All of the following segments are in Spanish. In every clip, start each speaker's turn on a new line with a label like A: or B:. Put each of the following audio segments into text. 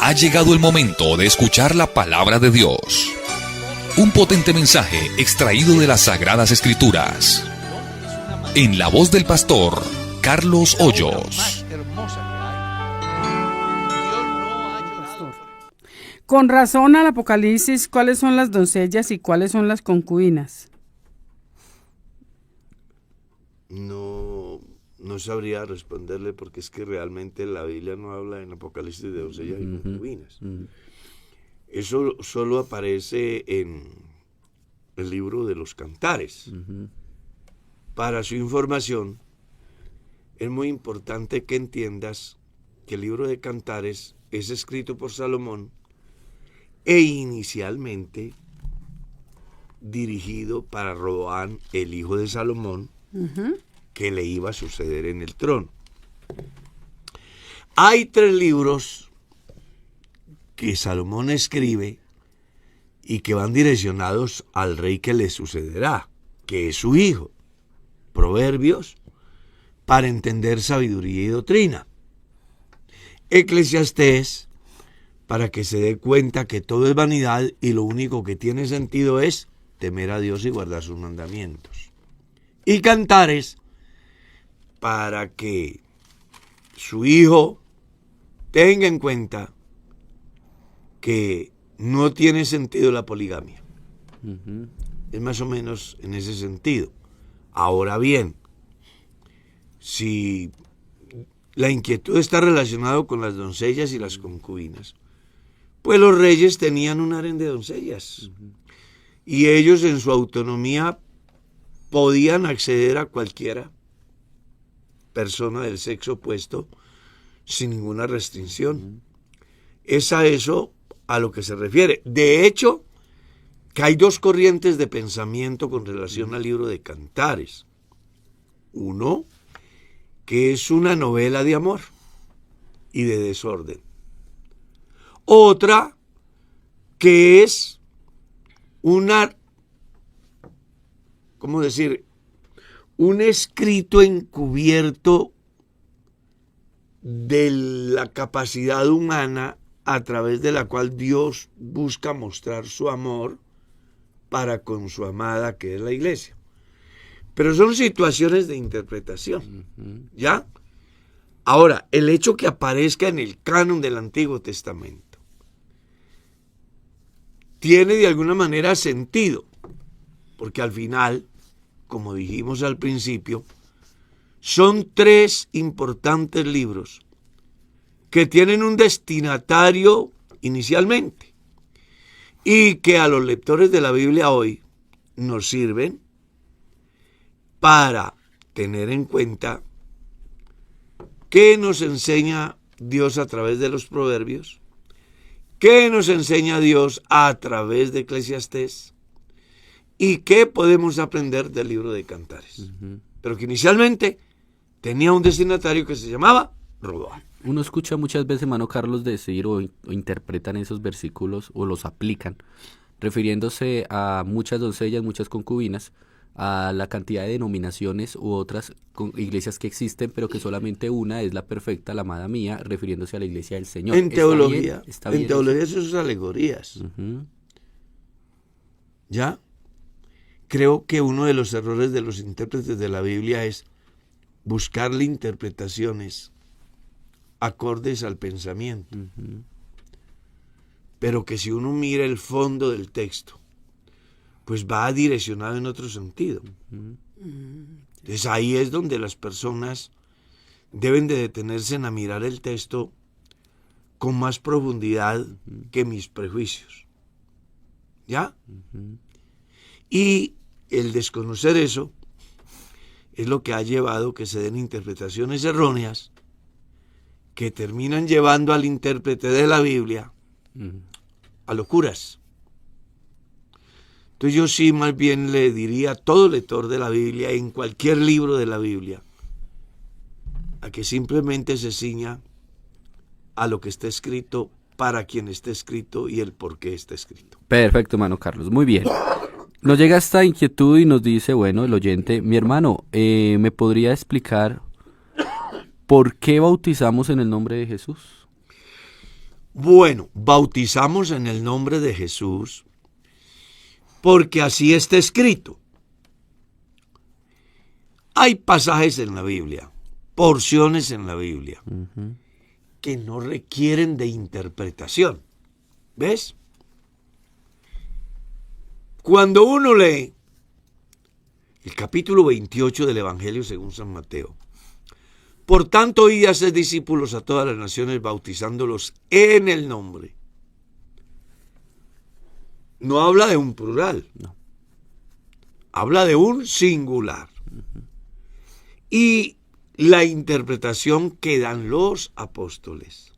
A: Ha llegado el momento de escuchar la palabra de Dios. Un potente mensaje extraído de las Sagradas Escrituras. En la voz del pastor Carlos Hoyos.
B: Con razón al Apocalipsis, ¿cuáles son las doncellas y cuáles son las concubinas?
C: No sabría responderle, porque es que realmente la Biblia no habla en Apocalipsis de doncellas y concubinas. Eso solo aparece en el libro de los Cantares. Para su información, es muy importante que entiendas que el libro de Cantares es escrito por Salomón e inicialmente dirigido para Roboam, el hijo de Salomón, que le iba a suceder en el trono. Hay 3 libros que Salomón escribe y que van direccionados al rey que le sucederá, que es su hijo. Proverbios, para entender sabiduría y doctrina. Eclesiastés, para que se dé cuenta que todo es vanidad y lo único que tiene sentido es temer a Dios y guardar sus mandamientos. Y Cantares, para que su hijo tenga en cuenta que no tiene sentido la poligamia. Es más o menos en ese sentido. Ahora bien, si la inquietud está relacionada con las doncellas y las concubinas, pues los reyes tenían un harén de doncellas y ellos en su autonomía podían acceder a cualquiera persona del sexo opuesto sin ninguna restricción. Es a eso a lo que se refiere. De hecho, que hay 2 corrientes de pensamiento con relación al libro de Cantares. Uno, que es una novela de amor y de desorden. Otra, que es una, ¿cómo decir?, un escrito encubierto de la capacidad humana a través de la cual Dios busca mostrar su amor para con su amada, que es la iglesia. Pero son situaciones de interpretación, ¿ya? Ahora, el hecho que aparezca en el canon del Antiguo Testamento tiene de alguna manera sentido, porque al final, como dijimos al principio, son 3 importantes libros que tienen un destinatario inicialmente y que a los lectores de la Biblia hoy nos sirven para tener en cuenta qué nos enseña Dios a través de los Proverbios, qué nos enseña Dios a través de Eclesiastés y qué podemos aprender del libro de Cantares. Pero que inicialmente tenía un destinatario que se llamaba Roboam.
D: Uno escucha muchas veces, hermano Carlos, decir o interpretan esos versículos o los aplican, refiriéndose a muchas doncellas, muchas concubinas, a la cantidad de denominaciones u otras iglesias que existen, pero que solamente una es la perfecta, la amada mía, refiriéndose a la iglesia del Señor.
C: En teología,
D: ¿Está bien
C: en teología eso son alegorías. ¿Ya? Creo que uno de los errores de los intérpretes de la Biblia es buscarle interpretaciones acordes al pensamiento. Pero que si uno mira el fondo del texto, pues va direccionado en otro sentido. Entonces ahí es donde las personas deben de detenerse en a mirar el texto con más profundidad que mis prejuicios. ¿Ya? Y el desconocer eso es lo que ha llevado que se den interpretaciones erróneas que terminan llevando al intérprete de la Biblia a locuras. Entonces yo sí más bien le diría a todo lector de la Biblia, en cualquier libro de la Biblia, a que simplemente se ciña a lo que está escrito, para quien está escrito y el por qué está escrito.
D: Perfecto, hermano Carlos, muy bien. Nos llega esta inquietud y nos dice, bueno, el oyente, mi hermano, ¿me podría explicar por qué bautizamos en el nombre de Jesús?
C: Bueno, bautizamos en el nombre de Jesús porque así está escrito. Hay pasajes en la Biblia, porciones en la Biblia, que no requieren de interpretación. ¿Ves? Cuando uno lee el capítulo 28 del Evangelio según San Mateo, por tanto, id y haced discípulos a todas las naciones, bautizándolos en el nombre. No habla de un plural,
D: No.
C: habla de un singular. Y la interpretación que dan los apóstoles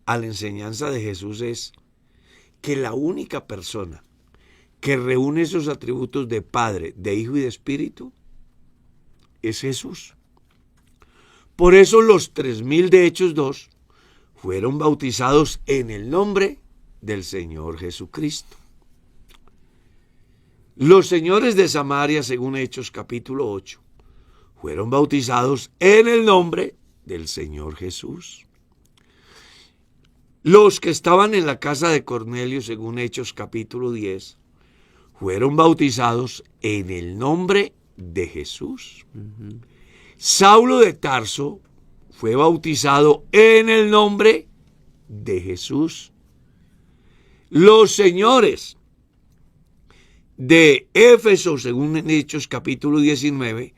C: a la enseñanza de Jesús es que la única persona que reúne esos atributos de Padre, de Hijo y de Espíritu es Jesús. Por eso los 3.000 de Hechos 2 fueron bautizados en el nombre del Señor Jesucristo. Los señores de Samaria, según Hechos capítulo 8, fueron bautizados en el nombre del Señor Jesús. Los que estaban en la casa de Cornelio, según Hechos capítulo 10, fueron bautizados en el nombre de Jesús. Saulo de Tarso fue bautizado en el nombre de Jesús. Los señores de Éfeso, según Hechos capítulo 19,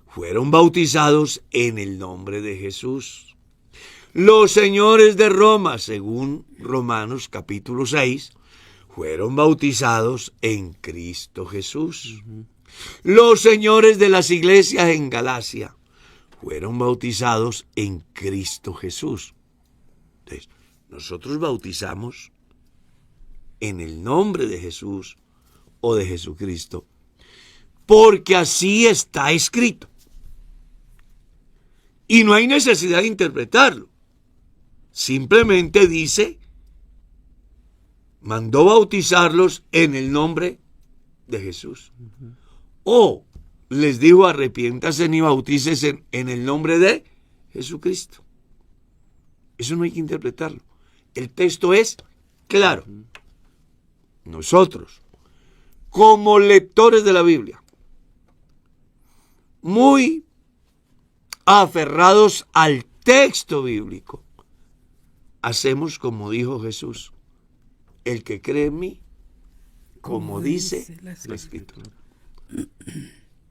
C: fueron bautizados en el nombre de Jesús. Los señores de Roma, según Romanos capítulo 6, fueron bautizados en Cristo Jesús. Los señores de las iglesias en Galacia fueron bautizados en Cristo Jesús. Entonces, nosotros bautizamos en el nombre de Jesús o de Jesucristo, porque así está escrito. Y no hay necesidad de interpretarlo. Simplemente dice, mandó bautizarlos en el nombre de Jesús. O les dijo, arrepiéntase y bautícese en el nombre de Jesucristo. Eso no hay que interpretarlo. El texto es claro. Nosotros, como lectores de la Biblia, muy aferrados al texto bíblico, hacemos como dijo Jesús: el que cree en mí, como dice la Escritura.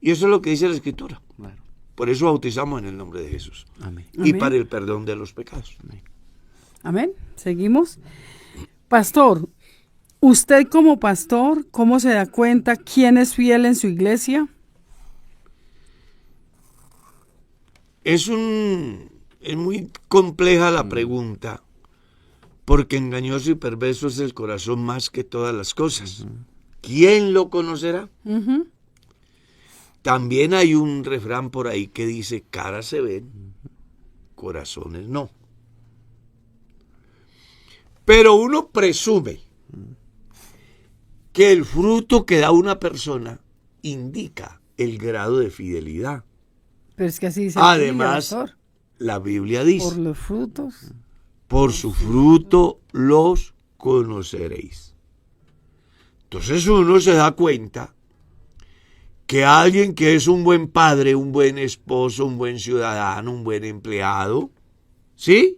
C: Y eso es lo que dice la Escritura.
D: Claro.
C: Por eso bautizamos en el nombre de Jesús.
D: Amén.
C: Y
B: Amén.
C: para el perdón de los pecados.
D: Amén.
B: Amén. Seguimos. Pastor, usted como pastor, ¿cómo se da cuenta quién es fiel en su iglesia?
C: Es muy compleja la pregunta, porque engañoso y perverso es el corazón más que todas las cosas. ¿Quién lo conocerá?
B: Ujú.
C: También hay un refrán por ahí que dice: caras se ven, corazones no. Pero uno presume que el fruto que da una persona indica el grado de fidelidad.
B: Pero es que así dice la Biblia,
C: Además,
B: pastor.
C: la Biblia dice:
B: Por los frutos.
C: por su fruto los conoceréis. Entonces uno se da cuenta que alguien que es un buen padre, un buen esposo, un buen ciudadano, un buen empleado, ¿sí?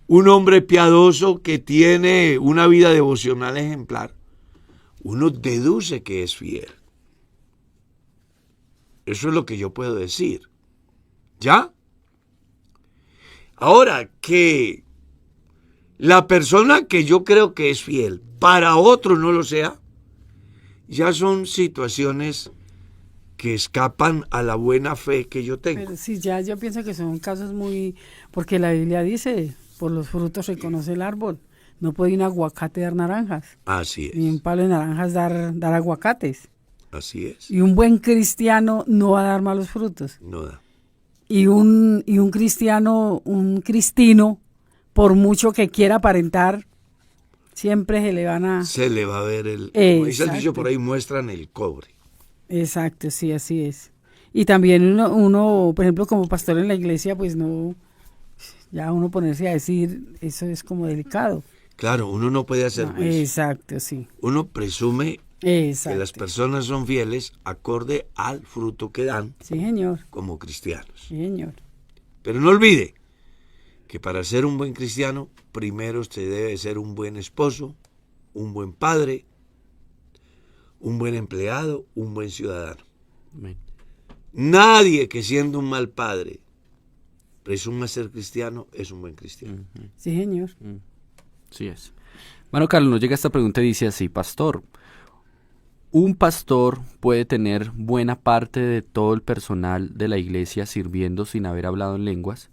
C: Un hombre piadoso que tiene una vida devocional ejemplar, uno deduce que es fiel. Eso es lo que yo puedo decir. ¿Ya? Ahora, que la persona que yo creo que es fiel para otro no lo sea, ya son situaciones que escapan a la buena fe que yo tengo.
B: Pero sí, ya yo pienso que son casos muy... Porque la Biblia dice, por los frutos se conoce el árbol. No puede un aguacate dar naranjas,
C: Así
B: ni un
C: es,
B: palo de naranjas dar aguacates.
C: así es.
B: Y un buen cristiano no va a dar malos frutos.
C: No da.
B: Y un cristiano, un cristino, por mucho que quiera aparentar, siempre se le van a...
C: Se le va a ver el... Como dice el dicho
B: Exacto.
C: por ahí, muestran el cobre.
B: Exacto, sí, así es. Y también uno, por ejemplo, como pastor en la iglesia, pues no Ya uno ponerse a decir, eso es como delicado.
C: Claro, uno no puede hacer
B: No,
C: juicio.
B: exacto, sí.
C: Uno presume
B: Exacto.
C: que las personas son fieles acorde al fruto que dan
B: Sí, señor.
C: como cristianos.
B: Sí, señor.
C: Pero no olvide que para ser un buen cristiano, primero usted debe ser un buen esposo, un buen padre, un buen empleado, un buen ciudadano.
D: Amén.
C: Nadie que siendo un mal padre presuma ser cristiano es un buen cristiano.
B: Sí, señor.
D: Sí es. Mano Carlos, nos llega esta pregunta y dice así, pastor, ¿un pastor puede tener buena parte de todo el personal de la iglesia sirviendo sin haber hablado en lenguas?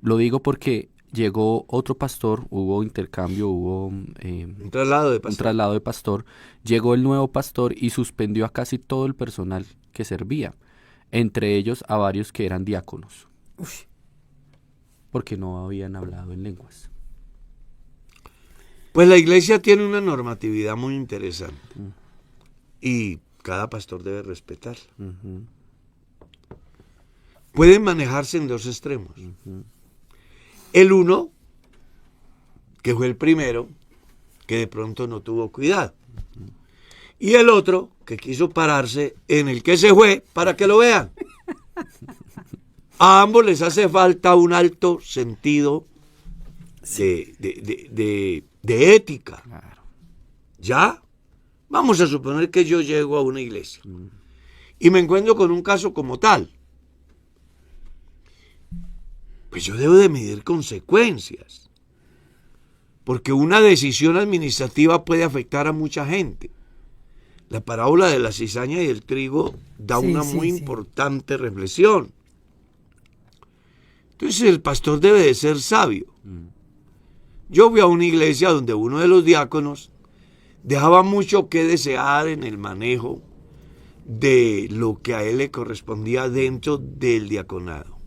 D: Lo digo porque llegó otro pastor, hubo intercambio, hubo
C: Un traslado de
D: un
C: pastor.
D: traslado de pastor, llegó el nuevo pastor y suspendió a casi todo el personal que servía, entre ellos a varios que eran diáconos,
B: Uf,
D: porque no habían hablado en lenguas.
C: Pues la iglesia tiene una normatividad muy interesante y cada pastor debe respetarla.
D: Ujú.
C: Pueden manejarse en dos extremos. El uno, que fue el primero, que de pronto no tuvo cuidado. Y el otro, que quiso pararse en el que se fue para que lo vean. A ambos les hace falta un alto sentido de ética.
D: Claro.
C: ¿Ya? Vamos a suponer que yo llego a una iglesia y me encuentro con un caso como tal. Pues yo debo de medir consecuencias. Porque una decisión administrativa puede afectar a mucha gente. La parábola de la cizaña y el trigo da
B: Sí,
C: una
B: sí,
C: muy
B: sí.
C: importante reflexión. Entonces el pastor debe de ser sabio. Yo fui a una iglesia donde uno de los diáconos dejaba mucho que desear en el manejo de lo que a él le correspondía dentro del diaconado.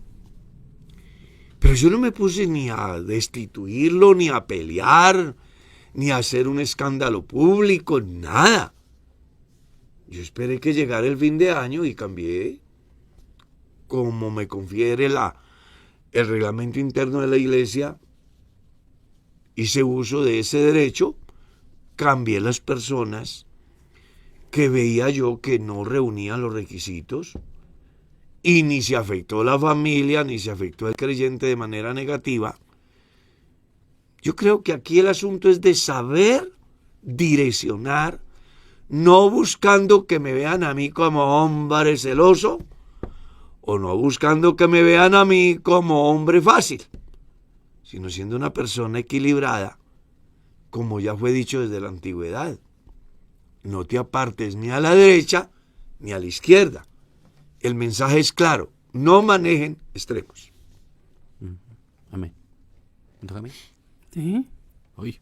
C: Pero yo no me puse ni a destituirlo, ni a pelear, ni a hacer un escándalo público, nada. Yo esperé que llegara el fin de año y cambié, como me confiere el reglamento interno de la iglesia, hice uso de ese derecho, cambié las personas que veía yo que no reunían los requisitos y ni se afectó la familia, ni se afectó el creyente de manera negativa. Yo creo que aquí el asunto es de saber direccionar, no buscando que me vean a mí como hombre celoso o no buscando que me vean a mí como hombre fácil, sino siendo una persona equilibrada, como ya fue dicho desde la antigüedad. No te apartes ni a la derecha ni a la izquierda. El mensaje es claro, no manejen extremos.
D: Amén. ¿Me toca a mí?
B: sí.
D: Uy.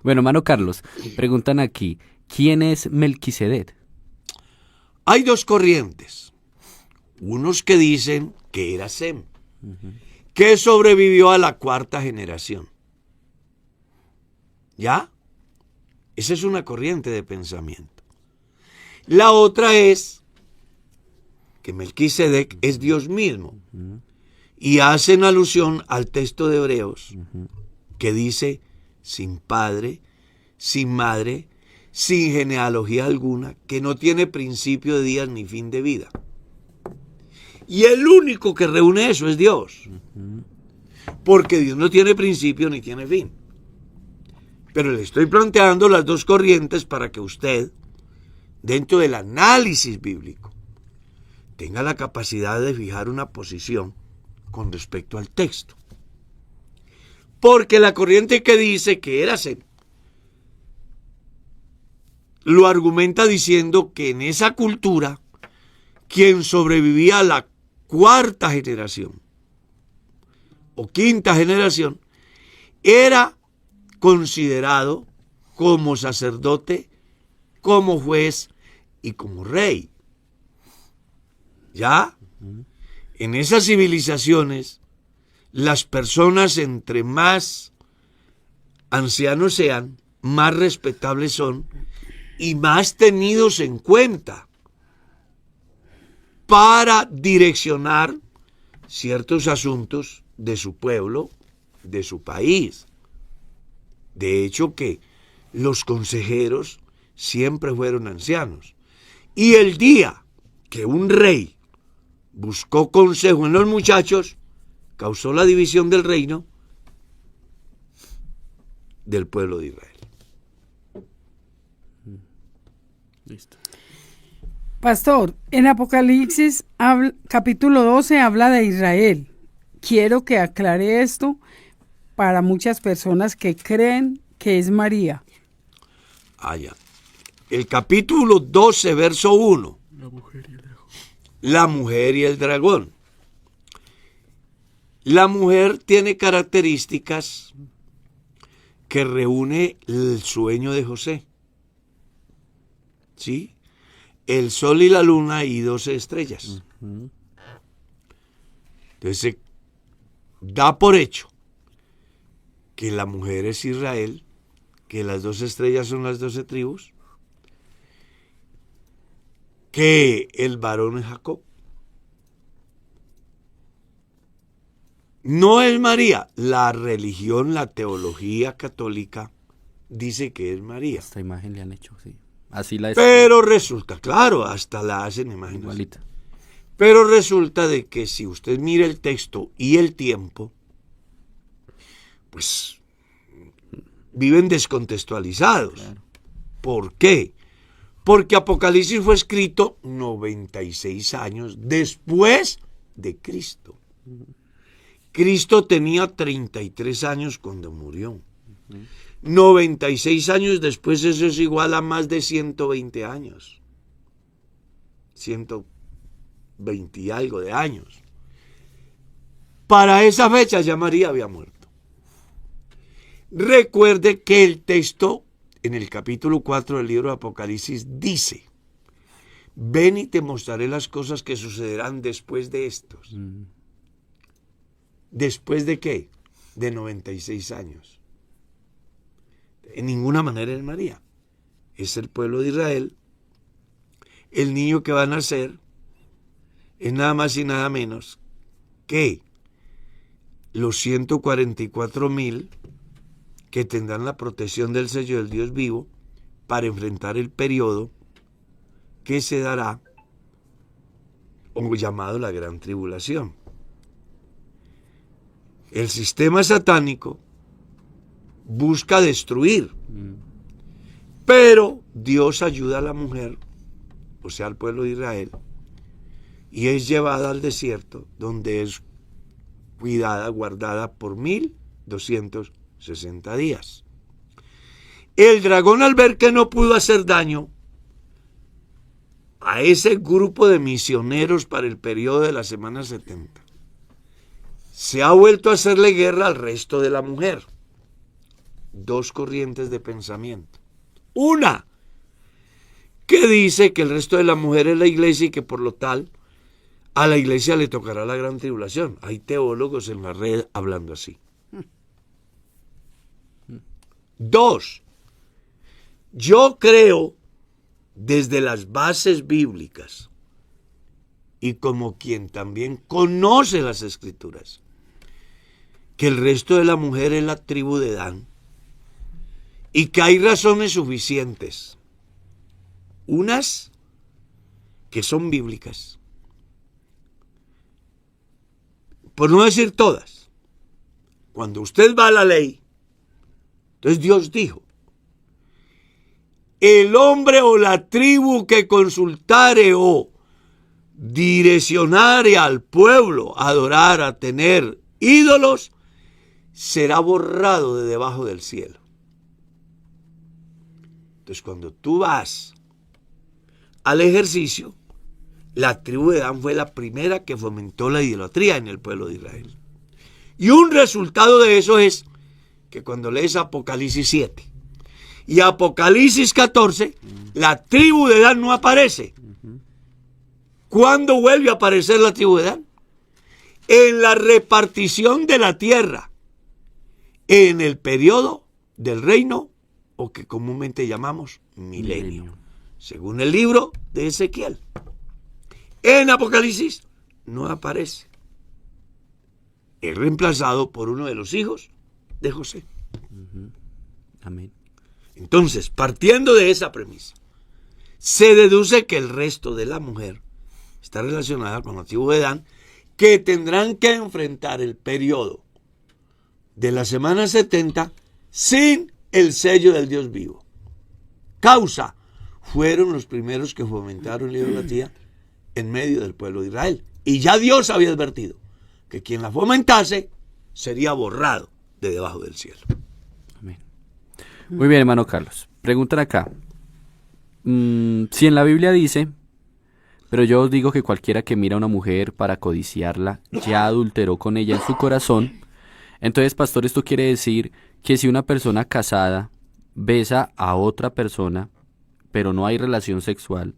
D: Bueno, mano Carlos, preguntan aquí, ¿quién es Melquisedec?
C: Hay dos corrientes. Unos que dicen que era Sem, que sobrevivió a la cuarta generación. ¿Ya? Esa es una corriente de pensamiento. La otra es que Melquisedec es Dios mismo. Y hacen alusión al texto de Hebreos, que dice, sin padre, sin madre, sin genealogía alguna, que no tiene principio de días ni fin de vida. Y el único que reúne eso es Dios. Porque Dios no tiene principio ni tiene fin. Pero le estoy planteando las dos corrientes para que usted, dentro del análisis bíblico, tenga la capacidad de fijar una posición con respecto al texto. Porque la corriente que dice que era Sem lo argumenta diciendo que en esa cultura quien sobrevivía a la cuarta generación o quinta generación era considerado como sacerdote, como juez y como rey. ¿Ya? En esas civilizaciones, las personas entre más ancianos sean, más respetables son y más tenidos en cuenta para direccionar ciertos asuntos de su pueblo, de su país. De hecho que los consejeros siempre fueron ancianos. Y el día que un rey buscó consejo en los muchachos, causó la división del reino del pueblo de Israel.
D: Listo.
B: Pastor, en Apocalipsis capítulo 12 habla de Israel. Quiero que aclare esto para muchas personas que creen que es María.
C: Allá. El capítulo 12, verso 1. La mujer y el dragón. La mujer tiene características que reúne el sueño de José. ¿Sí? El sol y la luna y 12 estrellas. Entonces se da por hecho que la mujer es Israel, que las 12 estrellas son las 12 tribus, que el varón es Jacob. No es María. La religión, la teología católica dice que es María.
D: Esta imagen le han hecho, sí. Así la es.
C: Pero resulta, claro, hasta la hacen imágenes.
D: Igualita.
C: Pero resulta de que si usted mira el texto y el tiempo, pues viven descontextualizados.
D: Claro.
C: ¿Por qué? Porque Apocalipsis fue escrito 96 años después de Cristo. Cristo tenía 33 años cuando murió. 96 años después, eso es igual a más de 120 años. 120 y algo de años. Para esa fecha ya María había muerto. Recuerde que el texto en el capítulo 4 del libro de Apocalipsis dice: ven y te mostraré las cosas que sucederán después de estos. ¿Después de qué? De 96 años. En ninguna manera es María. Es el pueblo de Israel. El niño que va a nacer es nada más y nada menos que los 144,000 que tendrán la protección del sello del Dios vivo para enfrentar el periodo que se dará, o llamado la Gran Tribulación. El sistema satánico busca destruir, pero Dios ayuda a la mujer, o sea, al pueblo de Israel, y es llevada al desierto, donde es cuidada, guardada por 1260 días. El dragón, al ver que no pudo hacer daño a ese grupo de misioneros para el periodo de la semana 70, se ha vuelto a hacerle guerra al resto de la mujer. Dos corrientes de pensamiento. Una, que dice que el resto de la mujer es la iglesia y que por lo tal a la iglesia le tocará la gran tribulación. Hay teólogos en la red hablando así. Dos, yo creo desde las bases bíblicas y como quien también conoce las escrituras, que el resto de la mujer es la tribu de Dan y que hay razones suficientes, unas que son bíblicas, por no decir todas. Cuando usted va a la ley, entonces Dios dijo: el hombre o la tribu que consultare o direccionare al pueblo a adorar, a tener ídolos, será borrado de debajo del cielo. Entonces, cuando tú vas al ejercicio, la tribu de Dan fue la primera que fomentó la idolatría en el pueblo de Israel. Y un resultado de eso es que cuando lees Apocalipsis 7 y Apocalipsis 14, la tribu de Dan no aparece. ¿Cuándo vuelve a aparecer la tribu de Dan? En la repartición de la tierra, en el periodo del reino, o que comúnmente llamamos milenio, según el libro de Ezequiel. En Apocalipsis no aparece. es reemplazado por uno de los hijos de José.
D: Amén.
C: Entonces, partiendo de esa premisa, se deduce que el resto de la mujer está relacionada con la tribu de Dan, que tendrán que enfrentar el periodo de la semana 70 sin el sello del Dios vivo. Causa, fueron los primeros que fomentaron la idolatría en medio del pueblo de Israel. Y ya Dios había advertido que quien la fomentase sería borrado de debajo del cielo.
D: Amén. Muy bien, hermano Carlos. Preguntan acá. Si en la Biblia dice, pero yo os digo que cualquiera que mira a una mujer para codiciarla, ya adulteró con ella en su corazón. Entonces, pastor, esto quiere decir que si una persona casada besa a otra persona, pero no hay relación sexual,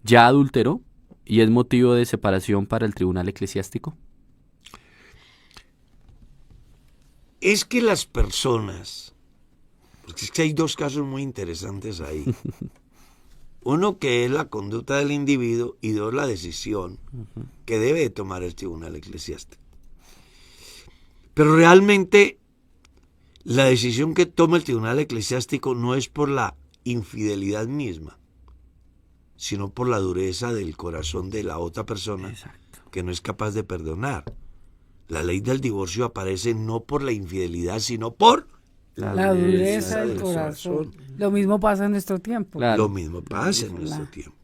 D: ¿ya adulteró y es motivo de separación para el tribunal eclesiástico?
C: Es que las personas, porque es que hay dos casos muy interesantes ahí. Uno que es la conducta del individuo y dos la decisión que debe de tomar el tribunal eclesiástico. Pero realmente la decisión que toma el tribunal eclesiástico no es por la infidelidad misma, sino por la dureza del corazón de la otra persona.
D: Exacto.
C: Que no es capaz de perdonar. La ley del divorcio aparece no por la infidelidad, sino por
B: La dureza del corazón. Lo mismo pasa en nuestro tiempo.
D: Claro.
C: Lo mismo pasa en nuestro tiempo.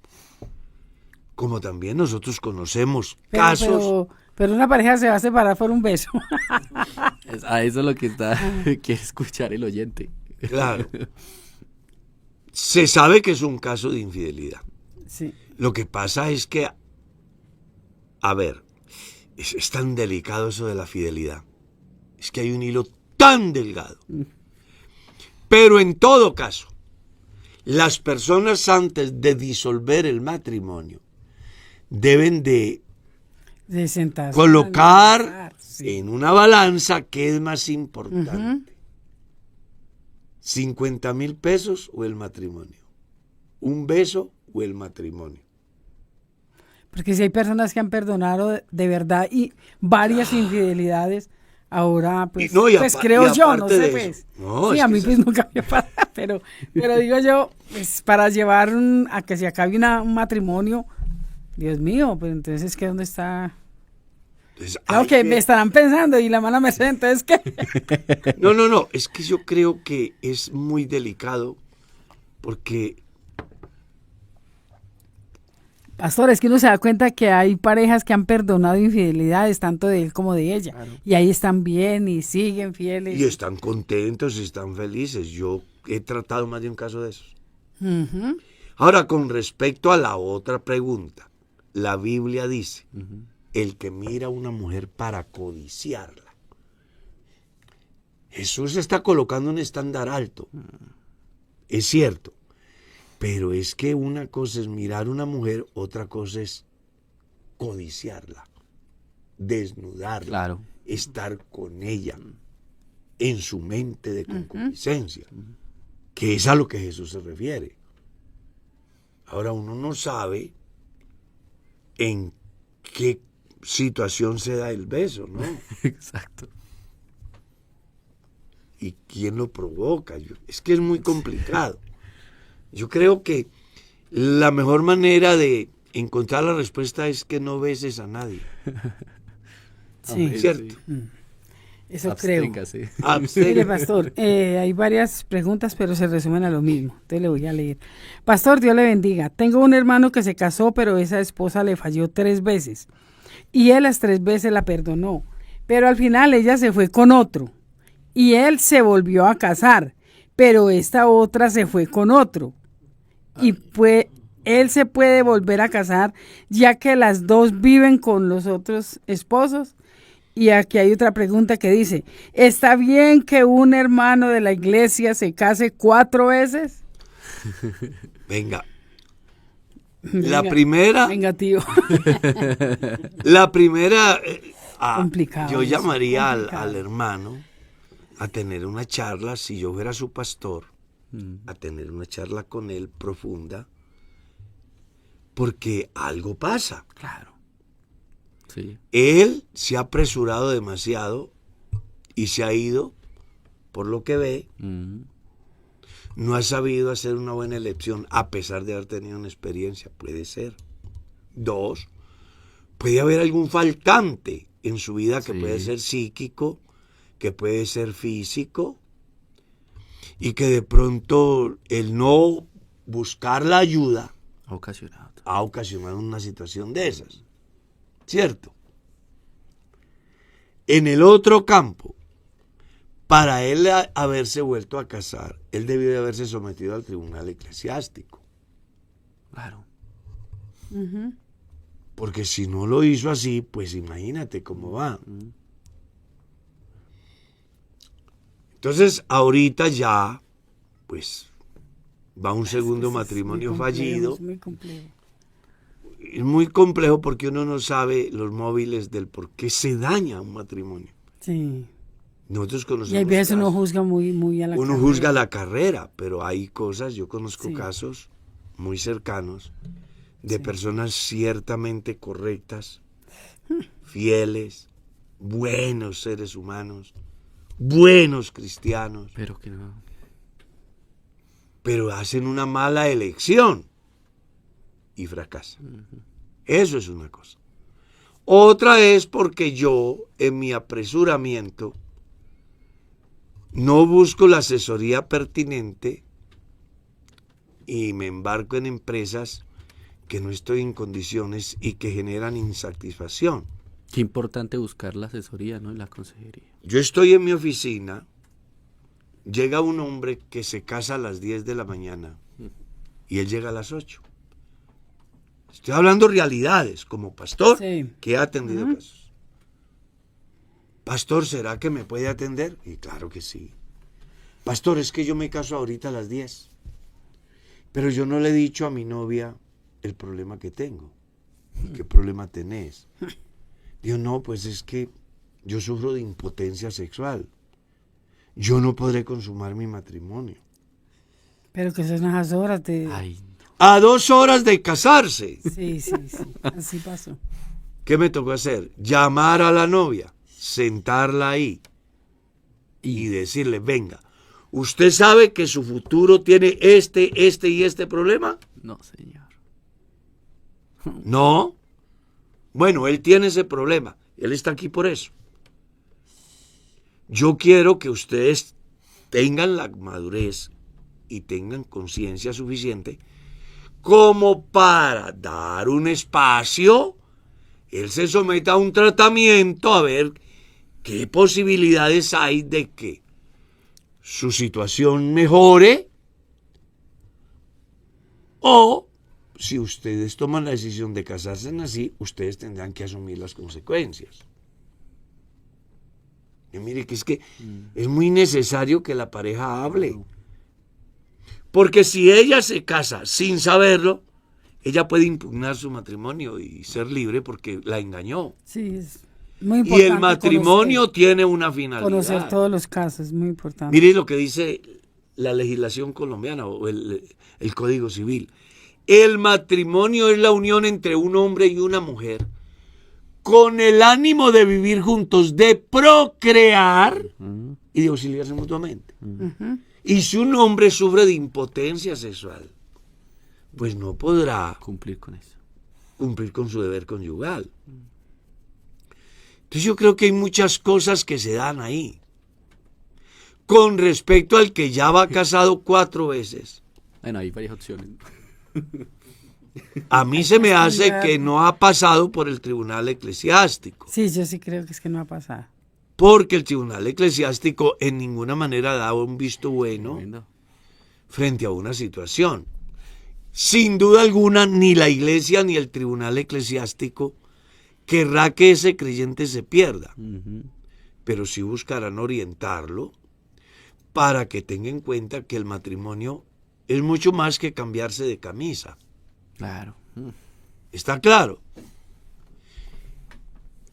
C: Como también nosotros conocemos
B: Pero,
C: casos.
B: pero una pareja se va a separar por un beso.
D: A eso es lo que quiere escuchar el oyente.
C: Claro. Se sabe que es un caso de infidelidad.
B: Sí.
C: Lo que pasa es que, a ver, es tan delicado eso de la fidelidad. Es que hay un hilo tan delgado. Pero en todo caso, las personas antes de disolver el matrimonio deben de
B: sentarse,
C: colocar
B: analizar, sí.
C: en una balanza qué es más importante. 50,000 pesos o el matrimonio. Un beso o el matrimonio.
B: Porque si hay personas que han perdonado de verdad y varias infidelidades, ahora pues,
C: No,
B: pues creo yo, no sé,
C: de
B: pues.
C: eso, no,
B: Sí,
C: es
B: a
C: que
B: mí
C: eso
B: pues
C: es-
B: nunca me pasa, pero digo yo, pues para llevar a que se acabe un matrimonio, Dios mío, pues entonces es que ¿dónde está?
C: Entonces,
B: Claro
C: hay
B: que me estarán pensando y la mala merced, entonces ¿qué?
C: No, es que yo creo que es muy delicado porque
B: Pastor, es que uno se da cuenta que hay parejas que han perdonado infidelidades, tanto de él como de ella, y ahí están bien y siguen fieles.
C: y están contentos y están felices. Yo he tratado más de un caso de esos.
B: Ujú.
C: Ahora, con respecto a la otra pregunta, la Biblia dice, el que mira a una mujer para codiciarla. Jesús está colocando un estándar alto. Es cierto. Pero es que una cosa es mirar a una mujer, otra cosa es codiciarla, desnudarla,
D: Claro.
C: estar con ella en su mente de concupiscencia, que es a lo que Jesús se refiere. Ahora uno no sabe en qué situación se da el beso, ¿no?
D: Exacto.
C: Y quién lo provoca. Es que es muy complicado. Yo creo que la mejor manera de encontrar la respuesta es que no beses a nadie.
B: Sí,
C: ¿Cierto?
B: eso creo.
D: Absténgase.
B: Mire, pastor, hay varias preguntas, pero se resumen a lo mismo. Entonces le voy a leer. Pastor, Dios le bendiga. Tengo un hermano que se casó, pero esa esposa le falló 3 veces. Y él las 3 veces la perdonó. Pero al final ella se fue con otro. Y él se volvió a casar. Pero esta otra se fue con otro. Y pues él se puede volver a casar, ya que las dos viven con los otros esposos. Y aquí hay otra pregunta que dice, ¿está bien que un hermano de la iglesia se case 4 veces?
C: Venga. La
B: Venga,
C: primera,
B: Venga, tío. Complicado,
C: yo
B: eso,
C: llamaría
B: complicado.
C: al hermano a tener una charla, si yo fuera su pastor, a tener una charla con él profunda, porque algo pasa.
D: Claro. Sí.
C: Él se ha apresurado demasiado y se ha ido, por lo que ve, no ha sabido hacer una buena elección a pesar de haber tenido una experiencia. Puede ser. 2, puede haber algún faltante en su vida que
D: Sí.
C: puede ser psíquico, que puede ser físico, y que de pronto el no buscar la ayuda
D: Ocasionado.
C: ha ocasionado una situación de esas. ¿Cierto? En el otro campo, para él haberse vuelto a casar, él debió de haberse sometido al tribunal eclesiástico.
D: Claro.
C: Porque si no lo hizo así, pues imagínate cómo va. Entonces, ahorita ya, pues, va un segundo matrimonio fallido.
B: Es muy complejo.
C: Es muy complejo porque uno no sabe los móviles del por qué se daña un matrimonio.
B: Sí.
C: Nosotros conocemos
B: Y hay veces uno
C: casos.
B: juzga muy a la
C: Uno
B: carrera.
C: juzga la carrera, pero hay cosas, yo conozco
B: Sí.
C: casos muy cercanos de personas ciertamente correctas, fieles, buenos seres humanos, buenos cristianos,
D: Pero que no.
C: pero hacen una mala elección y fracasan. Eso es una cosa. Otra es porque yo, en mi apresuramiento, no busco la asesoría pertinente y me embarco en empresas que no estoy en condiciones y que generan insatisfacción.
D: Qué importante buscar la asesoría, ¿no? Y la consejería.
C: Yo estoy en mi oficina, llega un hombre que se casa a las 10 de la mañana y él llega a las 8. Estoy hablando realidades, como pastor,
B: Sí.
C: que he atendido casos. Pastor, ¿será que me puede atender? Y claro que sí. Pastor, es que yo me caso ahorita a las 10. Pero yo no le he dicho a mi novia el problema que tengo. ¿Qué problema tenés? Digo, no, pues es que yo sufro de impotencia sexual. Yo no podré consumar mi matrimonio.
B: Pero que son esas horas de...
D: Ay,
C: A 2 horas de casarse.
B: Sí. Así pasó.
C: ¿Qué me tocó hacer? Llamar a la novia, sentarla ahí y decirle, venga, ¿usted sabe que su futuro tiene este y este problema?
D: no, señor.
C: No. Bueno, él tiene ese problema. Él está aquí por eso. Yo quiero que ustedes tengan la madurez y tengan conciencia suficiente como para dar un espacio, él se someta a un tratamiento a ver qué posibilidades hay de que su situación mejore, o si ustedes toman la decisión de casarse así, ustedes tendrán que asumir las consecuencias. Y mire que es muy necesario que la pareja hable. Porque si ella se casa sin saberlo, ella puede impugnar su matrimonio y ser libre porque la engañó.
B: Sí, es muy
C: Y
B: importante.
C: el matrimonio tiene una finalidad.
B: Conocer todos los casos, muy importante.
C: Mire lo que dice la legislación colombiana o el Código Civil. El matrimonio es la unión entre un hombre y una mujer con el ánimo de vivir juntos, de procrear y de auxiliarse mutuamente. Y si un hombre sufre de impotencia sexual, pues no podrá
D: Cumplir con eso.
C: cumplir con su deber conyugal. Entonces yo creo que hay muchas cosas que se dan ahí. Con respecto al que ya va casado 4 veces,
D: Bueno, hay varias opciones.
C: a mí se me hace que no ha pasado por el tribunal eclesiástico.
B: Sí, yo sí creo que es que no ha pasado.
C: Porque el tribunal eclesiástico en ninguna manera da un visto bueno
D: Tremendo.
C: frente a una situación. Sin duda alguna, ni la iglesia ni el tribunal eclesiástico querrá que ese creyente se pierda, pero sí buscarán orientarlo para que tenga en cuenta que el matrimonio es mucho más que cambiarse de camisa.
D: Claro.
C: ¿Está claro?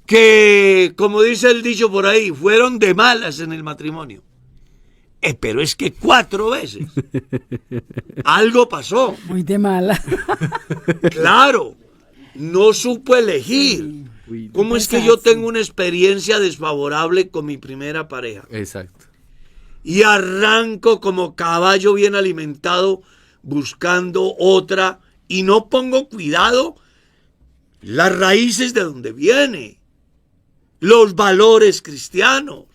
C: Que, como dice el dicho por ahí, fueron de malas en el matrimonio. Pero es que 4 veces. Algo pasó.
B: Muy de mala.
C: Claro, no supo elegir.
D: Uy,
C: ¿Cómo es que yo tengo una experiencia desfavorable con mi primera pareja?
D: exacto.
C: Y arranco como caballo bien alimentado buscando otra y no pongo cuidado las raíces de donde viene, los valores cristianos,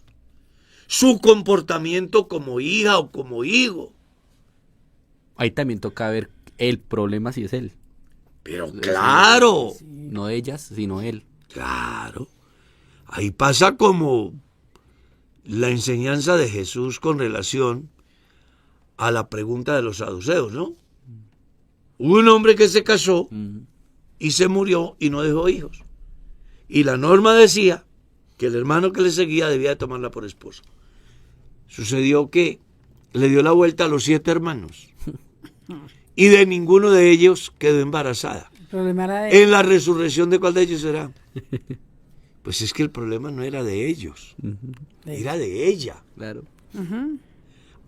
C: su comportamiento como hija o como hijo.
D: Ahí también toca ver el problema si es él.
C: Pero claro,
D: No ellas, sino él.
C: claro, ahí pasa como la enseñanza de Jesús con relación a la pregunta de los saduceos, ¿no? Hubo un hombre que se casó y se murió y no dejó hijos. Y la norma decía que el hermano que le seguía debía de tomarla por esposa. Sucedió que le dio la vuelta a los 7 hermanos y de ninguno de ellos quedó embarazada.
B: El problema era de
C: En la resurrección, ¿de cuál de ellos será? Pues es que el problema no era de ellos, era de ella.
D: Claro.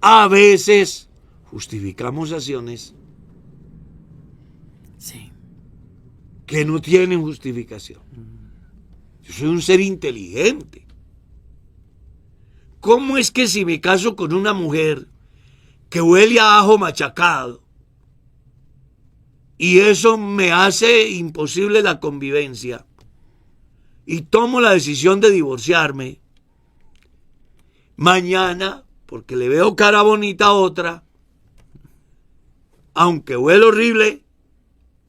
C: A veces justificamos acciones
B: Sí.
C: que no tienen justificación. Yo soy un ser inteligente. ¿Cómo es que si me caso con una mujer que huele a ajo machacado y eso me hace imposible la convivencia y tomo la decisión de divorciarme, mañana, porque le veo cara bonita a otra, aunque huele horrible,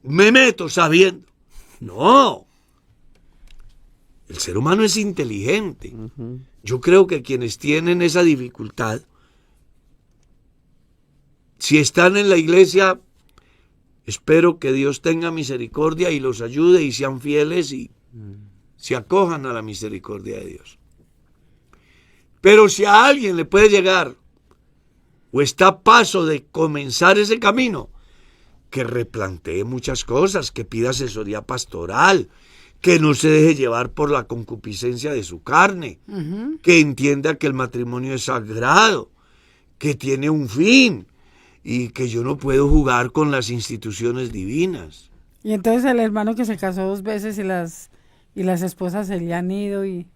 C: me meto sabiendo? No. El ser humano es inteligente. Yo creo que quienes tienen esa dificultad, si están en la iglesia, espero que Dios tenga misericordia y los ayude y sean fieles y se acojan a la misericordia de Dios. Pero si a alguien le puede llegar o está a paso de comenzar ese camino, que replantee muchas cosas, que pida asesoría pastoral, que no se deje llevar por la concupiscencia de su carne, que entienda que el matrimonio es sagrado, que tiene un fin y que yo no puedo jugar con las instituciones divinas.
B: Y entonces el hermano que se casó 2 veces y las esposas se le han ido y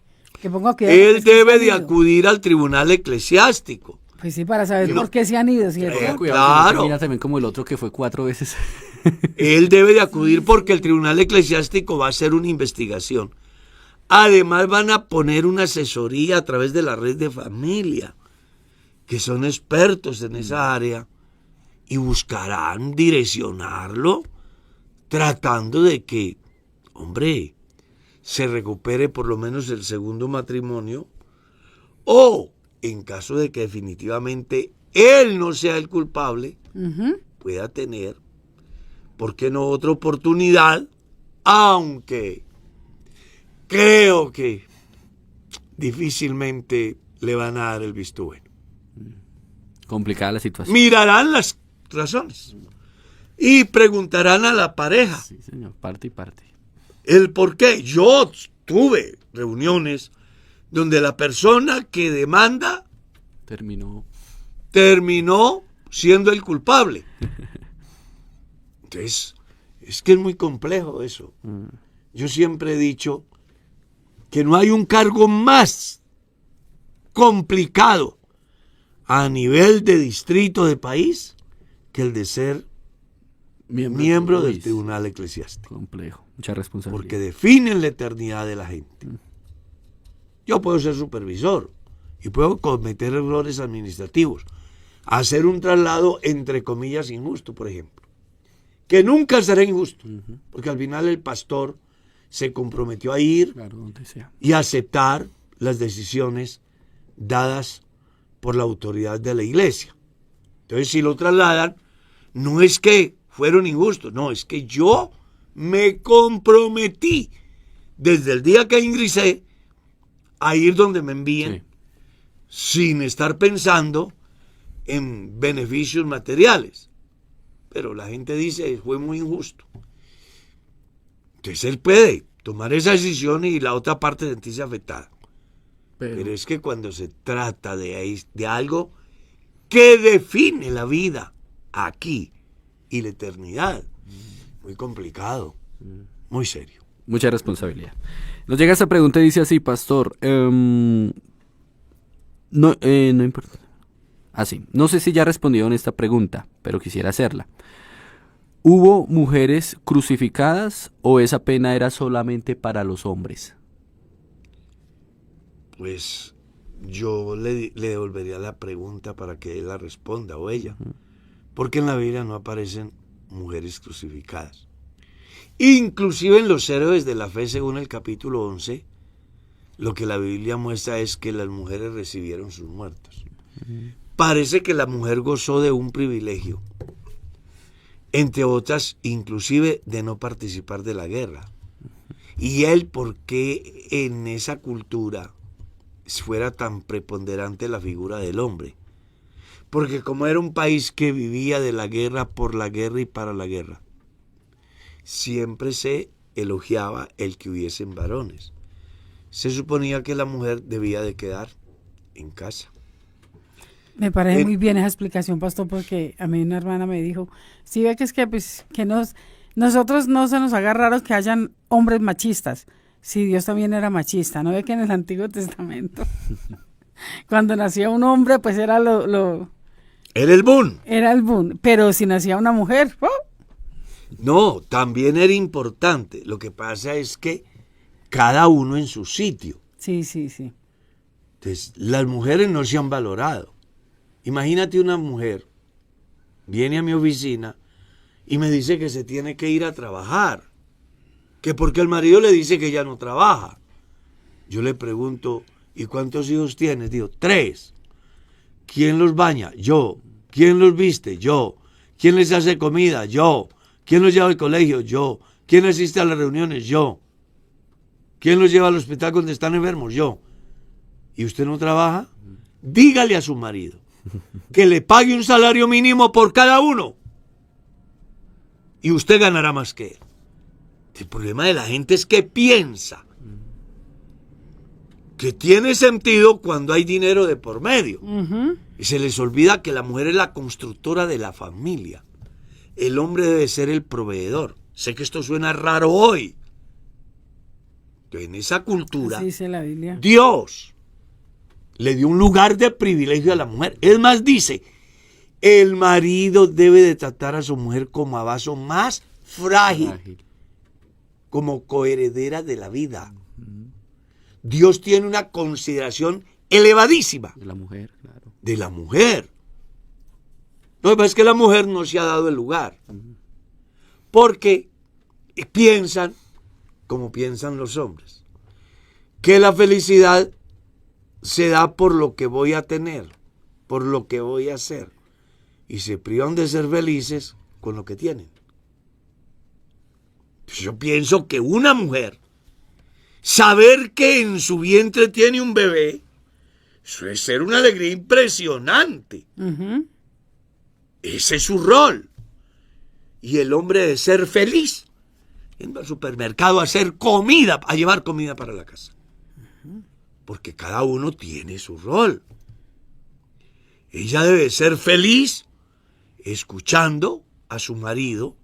B: que ponga cuidado.
C: Él debe de acudir al tribunal eclesiástico.
B: Pues sí, para saber por qué se han ido, ¿cierto?
D: Cuidado,
C: Claro.
D: mira también como el otro que fue 4 veces.
C: Él debe de acudir porque el tribunal eclesiástico va a hacer una investigación. Además van a poner una asesoría a través de la red de familia, que son expertos en esa área, y buscarán direccionarlo tratando de que, hombre, se recupere por lo menos el segundo matrimonio, o en caso de que definitivamente él no sea el culpable, pueda tener, ¿por qué no, otra oportunidad? Aunque creo que difícilmente le van a dar el visto bueno.
D: Complicada la situación.
C: Mirarán las razones y preguntarán a la pareja
D: Sí, señor, parte y parte.
C: el por qué. Yo tuve reuniones donde la persona que demanda terminó siendo el culpable. Entonces, es que es muy complejo eso. Yo siempre he dicho que no hay un cargo más complicado a nivel de distrito de país que el de ser miembro del tribunal eclesiástico.
D: Complejo, mucha responsabilidad.
C: Porque definen la eternidad de la gente. Yo puedo ser supervisor y puedo cometer errores administrativos, hacer un traslado entre comillas injusto, por ejemplo, que nunca será injusto, porque al final el pastor se comprometió a ir
D: Claro, donde sea.
C: y a aceptar las decisiones dadas por la autoridad de la iglesia. Entonces, si lo trasladan, no es que fueron injustos, no, es que yo me comprometí desde el día que ingresé a ir donde me envíen, sin estar pensando en beneficios materiales. Pero la gente dice, fue muy injusto. Entonces él puede tomar esa decisión y la otra parte sentirse afectada. Pero es que cuando se trata de algo que define la vida aquí y la eternidad, muy complicado, muy serio.
D: Mucha responsabilidad. Nos llega esta pregunta y dice así, pastor. No importa. Así. No sé si ya respondieron esta pregunta, pero quisiera hacerla. ¿Hubo mujeres crucificadas o esa pena era solamente para los hombres?
C: Pues yo le devolvería la pregunta para que él la responda o ella. Porque en la Biblia no aparecen mujeres crucificadas. Inclusive en los héroes de la fe, según el capítulo 11, lo que la Biblia muestra es que las mujeres recibieron sus muertos. Parece que la mujer gozó de un privilegio, entre otras, inclusive de no participar de la guerra. Y él, ¿por qué en esa cultura fuera tan preponderante la figura del hombre? Porque como era un país que vivía de la guerra, por la guerra y para la guerra, siempre se elogiaba el que hubiesen varones. Se suponía que la mujer debía de quedar en casa.
B: Me parece muy bien esa explicación, pastor, porque a mí una hermana me dijo, sí ve que es que, pues, nosotros no se nos haga raro que hayan hombres machistas, si Dios también era machista, ¿no ve que en el Antiguo Testamento, cuando nacía un hombre, pues era
C: Era el boom.
B: era el boom, pero si nacía una mujer, ¡oh!
C: No, también era importante. Lo que pasa es que cada uno en su sitio.
B: Sí.
C: Entonces, las mujeres no se han valorado. Imagínate una mujer, viene a mi oficina y me dice que se tiene que ir a trabajar, que porque el marido le dice que ya no trabaja. Yo le pregunto, ¿y cuántos hijos tienes? Digo, 3. ¿Quién los baña? Yo. ¿Quién los viste? Yo. ¿Quién les hace comida? Yo. ¿Quién los lleva al colegio? Yo. ¿Quién asiste a las reuniones? Yo. ¿Quién los lleva al hospital cuando están enfermos? Yo. ¿Y usted no trabaja? Dígale a su marido que le pague un salario mínimo por cada uno y usted ganará más que él. El problema de la gente es que piensa que tiene sentido cuando hay dinero de por medio. Y se les olvida que la mujer es la constructora de la familia. El hombre debe ser el proveedor. Sé que esto suena raro hoy. Que en esa cultura,
B: Así dice la Biblia.
C: Dios le dio un lugar de privilegio a la mujer. Es más, dice, el marido debe de tratar a su mujer como a vaso más frágil, como coheredera de la vida. Dios tiene una consideración elevadísima
D: De la mujer, claro.
C: de la mujer. Lo que pasa es que la mujer no se ha dado el lugar. Porque piensan, como piensan los hombres, que la felicidad se da por lo que voy a tener, por lo que voy a hacer. Y se privan de ser felices con lo que tienen. Yo pienso que una mujer, saber que en su vientre tiene un bebé, eso debe ser una alegría impresionante. Ese es su rol. Y el hombre debe ser feliz yendo al supermercado a hacer comida, a llevar comida para la casa. Porque cada uno tiene su rol. Ella debe ser feliz escuchando a su marido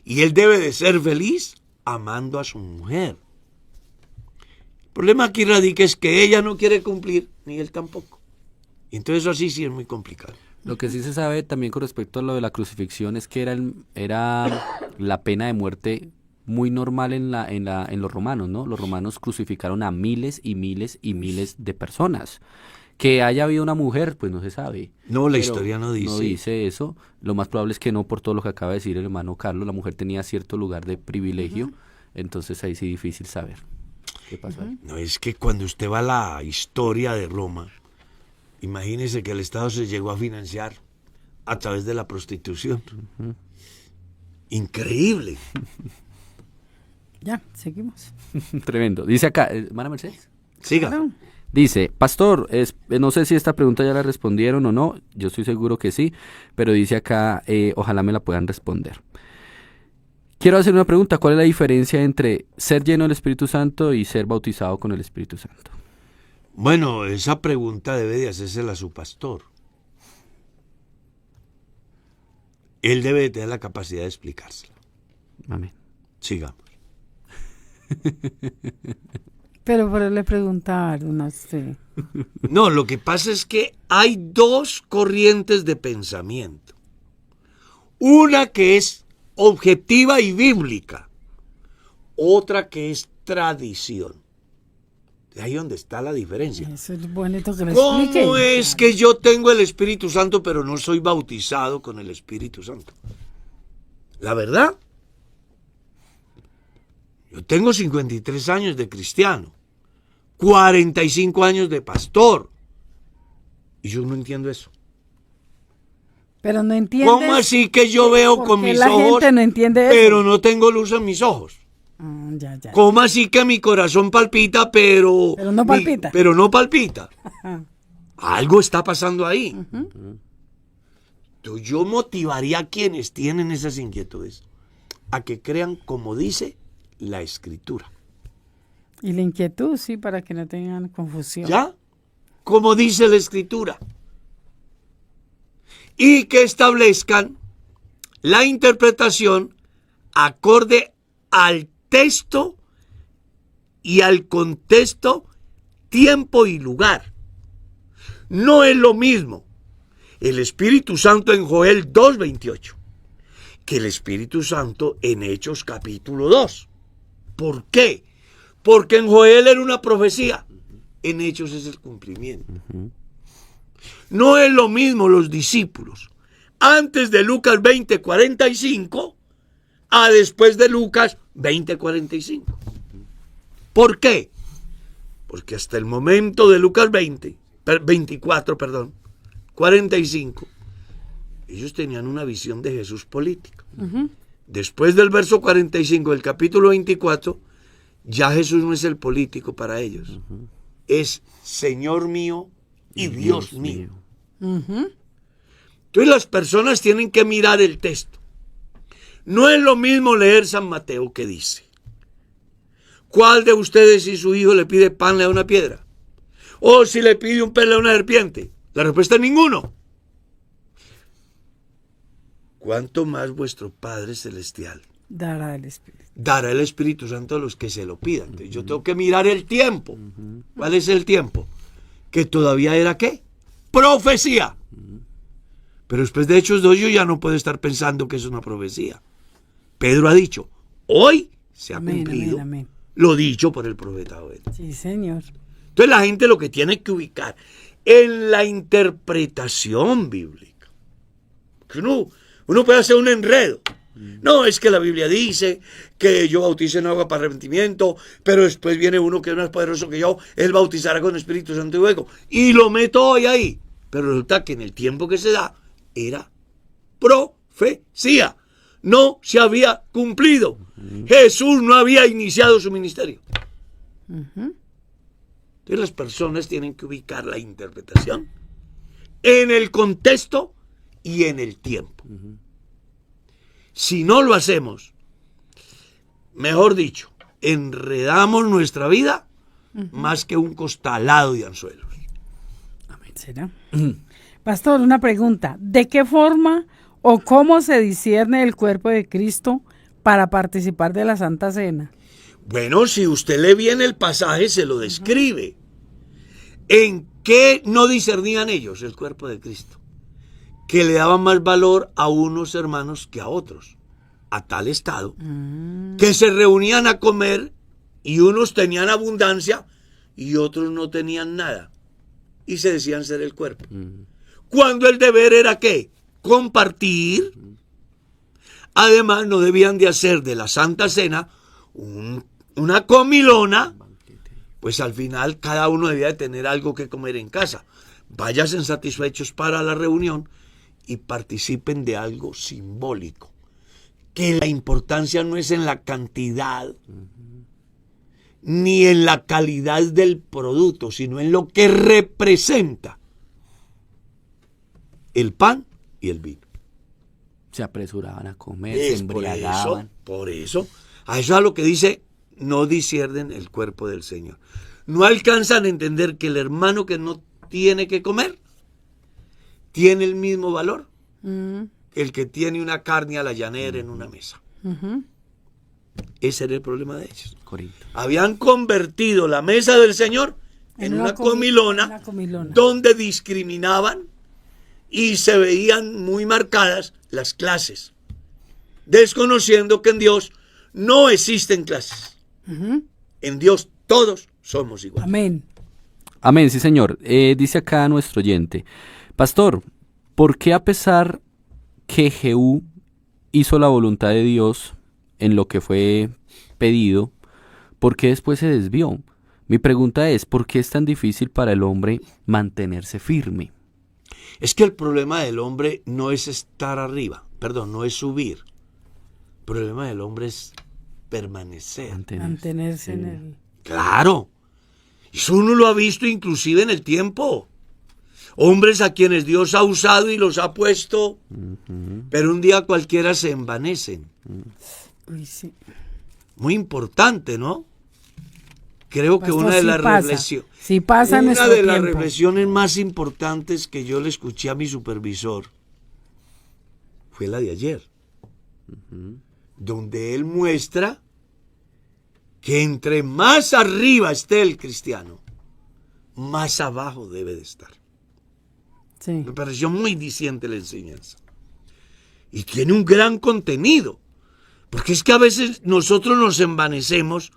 C: y él debe de ser feliz amando a su mujer. El problema aquí radica es que ella no quiere cumplir, ni él tampoco. Y entonces eso así sí es muy complicado.
D: Lo que sí se sabe también con respecto a lo de la crucifixión es que era la pena de muerte muy normal en los romanos, ¿no? Los romanos crucificaron a miles y miles y miles de personas. Que haya habido una mujer, pues no se sabe.
C: No, la
D: Pero
C: historia no dice.
D: No dice eso. Lo más probable es que no, por todo lo que acaba de decir el hermano Carlos. La mujer tenía cierto lugar de privilegio. Entonces ahí sí difícil saber qué pasó ahí.
C: No, es que cuando usted va a la historia de Roma, imagínese que el Estado se llegó a financiar a través de la prostitución. Increíble.
B: Ya, seguimos.
D: Tremendo. Dice acá, hermana Mercedes.
C: Siga.
B: Claro.
D: Dice, pastor, no sé si esta pregunta ya la respondieron o no, yo estoy seguro que sí, pero dice acá, ojalá me la puedan responder. Quiero hacer una pregunta, ¿cuál es la diferencia entre ser lleno del Espíritu Santo y ser bautizado con el Espíritu Santo?
C: Bueno, esa pregunta debe de hacérsela a su pastor. Él debe de tener la capacidad de explicársela.
D: Amén.
C: Sigamos.
B: Pero le preguntaron a usted.
C: No, lo que pasa es que hay dos corrientes de pensamiento. Una que es objetiva y bíblica. Otra que es tradición. De ahí donde está la diferencia.
B: Eso es bonito que lo explique.
C: ¿Cómo es que yo tengo el Espíritu Santo pero no soy bautizado con el Espíritu Santo? La verdad, yo tengo 53 años de cristiano, 45 años de pastor, y yo no entiendo eso.
B: Pero no entiende.
C: ¿Cómo así que yo veo con mis
B: la
C: ojos,
B: gente no entiende eso?
C: pero no tengo luz en mis ojos?
B: Ya.
C: ¿Cómo así que mi corazón palpita, pero
B: no palpita?
C: pero no palpita? Algo está pasando ahí. Entonces, yo motivaría a quienes tienen esas inquietudes a que crean como dice la Escritura.
B: Y la inquietud, sí, para que no tengan confusión.
C: ¿Ya? Como dice la Escritura. Y que establezcan la interpretación acorde al texto y al contexto, tiempo y lugar. No es lo mismo el Espíritu Santo en Joel 2:28 que el Espíritu Santo en Hechos capítulo 2. ¿Por qué? Porque en Joel era una profecía, en Hechos es el cumplimiento. No es lo mismo los discípulos antes de Lucas 20:45 a después de Lucas 20:45. ¿Por qué? Porque hasta el momento de Lucas 45, ellos tenían una visión de Jesús política. Después del verso 45 del capítulo 24, ya Jesús no es el político para ellos. Es Señor mío y Dios mío. Entonces las personas tienen que mirar el texto. No es lo mismo leer San Mateo que dice: ¿cuál de ustedes si su hijo le pide pan le da una piedra? O si le pide un pez le da una serpiente. La respuesta es ninguno. ¿Cuánto más vuestro Padre Celestial
B: Dará el Espíritu.
C: dará el Espíritu Santo a los que se lo pidan? Entonces, yo tengo que mirar el tiempo. ¿Cuál es el tiempo? Que todavía era ¿qué? Profecía. Pero después de Hechos 2 yo ya no puedo estar pensando que es una profecía. Pedro ha dicho, hoy se ha cumplido
B: amén.
C: lo dicho por el profeta Joel.
B: Sí, señor.
C: Entonces la gente lo que tiene que ubicar en la interpretación bíblica. Que uno puede hacer un enredo. No, es que la Biblia dice que yo bautice en agua para arrepentimiento, pero después viene uno que es más poderoso que yo, él bautizará con el Espíritu Santo y fuego. Y lo meto hoy ahí. Pero resulta que en el tiempo que se da era profecía. No se había cumplido. Jesús no había iniciado su ministerio. Entonces las personas tienen que ubicar la interpretación en el contexto y en el tiempo. Si no lo hacemos, mejor dicho, enredamos nuestra vida más que un costalado de anzuelos.
B: ¿Será? Pastor, una pregunta. ¿De qué forma o cómo se discierne el cuerpo de Cristo para participar de la Santa Cena?
C: Bueno, si usted lee bien el pasaje, se lo describe. ¿En qué no discernían ellos el cuerpo de Cristo? Que le daban más valor a unos hermanos que a otros. A tal estado que se reunían a comer y unos tenían abundancia y otros no tenían nada. Y se decían ser el cuerpo. Cuando el deber era ¿qué? Compartir. Además, no debían de hacer de la Santa Cena una comilona, pues al final cada uno debía de tener algo que comer en casa. Váyanse satisfechos para la reunión y participen de algo simbólico. Que la importancia no es en la cantidad ni en la calidad del producto, sino en lo que representa el pan y el vino.
D: Se apresuraban a comer, se embriagaban.
C: Por eso, a eso es a lo que dice, no disciernen el cuerpo del Señor. No alcanzan a entender que el hermano que no tiene que comer tiene el mismo valor que el que tiene una carne a la llanera en una mesa. Ese era el problema de ellos.
D: Corinto.
C: Habían convertido la mesa del Señor en una comilona donde discriminaban y se veían muy marcadas las clases, desconociendo que en Dios no existen clases. En Dios todos somos iguales.
B: Amén.
D: Amén, sí, señor. Dice acá nuestro oyente: Pastor, ¿por qué a pesar que Jehú hizo la voluntad de Dios en lo que fue pedido, por qué después se desvió? Mi pregunta es, ¿por qué es tan difícil para el hombre mantenerse firme?
C: Es que el problema del hombre no es estar arriba, no es subir. El problema del hombre es permanecer.
B: Mantenerse en el...
C: Claro. Eso uno lo ha visto inclusive en el tiempo. Hombres a quienes Dios ha usado y los ha puesto, pero un día cualquiera se envanecen.
B: Uy, sí.
C: Muy importante, ¿no? Creo que
B: Pastor,
C: una de
B: sí
C: las
B: pasa.
C: reflexiones,
B: Sí pasa en
C: una
B: nuestro
C: de las
B: tiempo.
C: reflexiones más importantes que yo le escuché a mi supervisor fue la de ayer, donde él muestra que entre más arriba esté el cristiano, más abajo debe de estar.
B: Sí.
C: Me pareció muy diciente la enseñanza. Y tiene un gran contenido. Porque es que a veces nosotros nos envanecemos